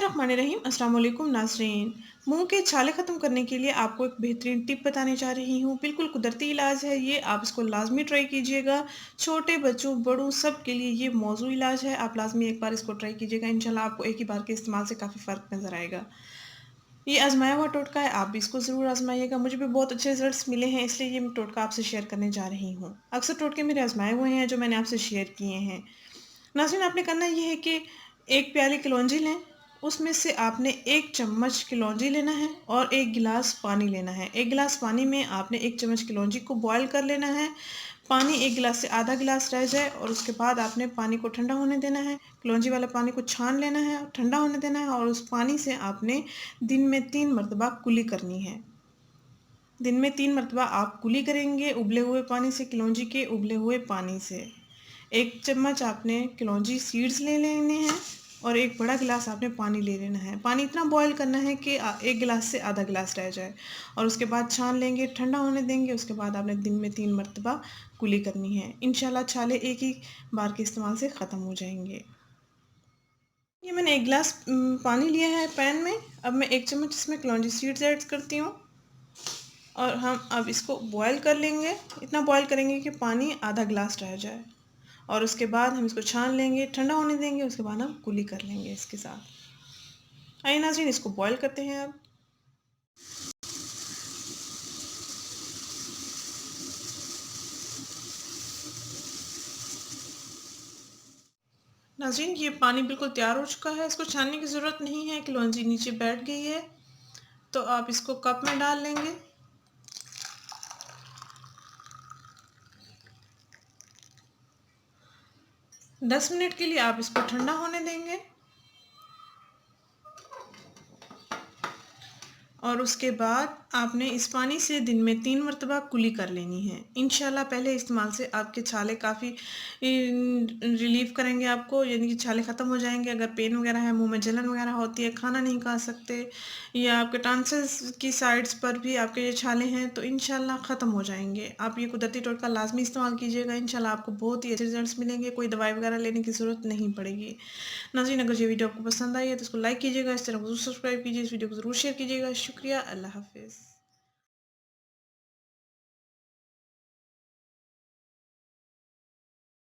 बिस्मिल्लाहिर्रहमानिर्रहीम। अस्सलाम वालेकुम नाज़रीन। मुँह के छाले ख़त्म करने के लिए आपको एक बेहतरीन टिप बताने जा रही हूँ। बिल्कुल कुदरती इलाज है ये, आप इसको लाज़मी ट्राई कीजिएगा। छोटे बच्चों, बड़ों सब के लिए ये मौज़ू इलाज है। आप लाज़मी एक बार इसको ट्राई कीजिएगा। इंशाल्लाह आपको एक ही बार के इस्तेमाल से काफ़ी फ़र्क नज़र आएगा। ये आज़माया हुआ टोटका है, आप भी इसको ज़रूर आज़माइएगा। मुझे भी बहुत अच्छे रिज़ल्ट्स मिले हैं, इसलिए ये मैं टोटका आपसे शेयर करने जा रही हूँ। अक्सर टोटके मेरे आज़माए हुए हैं जो मैंने आपसे शेयर किए हैं। नाज़रीन, आपने करना ये है कि 1 प्याली कलौंजी लें, उसमें से आपने 1 चम्मच कलौंजी लेना है और 1 गिलास पानी लेना है। 1 गिलास पानी में आपने 1 चम्मच कलौंजी को बॉयल कर लेना है। पानी 1 गिलास से आधा गिलास रह जाए और उसके बाद आपने पानी को ठंडा होने देना है। कलौंजी वाला पानी को छान लेना है, ठंडा होने देना है और उस पानी से आपने दिन में 3 मरतबा कुल्ली करनी है। दिन में 3 मरतबा आप कुल्ली करेंगे उबले हुए पानी से, कलौंजी के उबले हुए पानी से। 1 चम्मच आपने कलौंजी सीड्स ले लेने हैं और 1 बड़ा गिलास आपने पानी ले लेना है। पानी इतना बॉयल करना है कि 1 गिलास से आधा गिलास रह जाए और उसके बाद छान लेंगे, ठंडा होने देंगे। उसके बाद आपने दिन में 3 मरतबा कुल्ली करनी है। इंशाल्लाह छाले एक ही बार के इस्तेमाल से ख़त्म हो जाएंगे। ये मैंने 1 गिलास पानी लिया है पैन में। अब मैं 1 चम्मच इसमें कलौंजी सीड्स ऐड करती हूँ और हम अब इसको बॉयल कर लेंगे। इतना बॉयल करेंगे कि पानी आधा गिलास रह जाए और उसके बाद हम इसको छान लेंगे, ठंडा होने देंगे। उसके बाद हम कुल्ली कर लेंगे इसके साथ। आइए नाज़रीन, इसको बॉयल करते हैं अब। नाज़रीन, ये पानी बिल्कुल तैयार हो चुका है। इसको छानने की ज़रूरत नहीं है, कलौंजी नीचे बैठ गई है। तो आप इसको कप में डाल लेंगे। दस मिनट के लिए आप इसको ठंडा होने देंगे और उसके बाद आपने इस पानी से दिन में 3 मरतबा कुल्ली कर लेनी है। इंशाल्लाह पहले इस्तेमाल से आपके छाले काफ़ी रिलीफ़ करेंगे आपको, यानी कि छाले ख़त्म हो जाएंगे। अगर पेन वगैरह है, मुंह में जलन वगैरह होती है, खाना नहीं खा सकते या आपके टॉन्सिल्स की साइड्स पर भी आपके ये छाले हैं, तो इंशाल्लाह ख़त्म हो जाएंगे। आप ये कुदरती टोटका लाजमी इस्तेमाल कीजिएगा। इंशाल्लाह आपको बहुत ही अच्छे रिजल्ट्स मिलेंगे, कोई दवाई वगैरह लेने की ज़रूरत नहीं पड़ेगी। नाज़रीन, अगर ये वीडियो आपको पसंद आई है तो इसको लाइक कीजिएगा, इस तरह को सब्सक्राइब कीजिए, इस वीडियो को ज़रूर शेयर कीजिएगा। शुक्रिया, अल्लाह हाफ़िज़।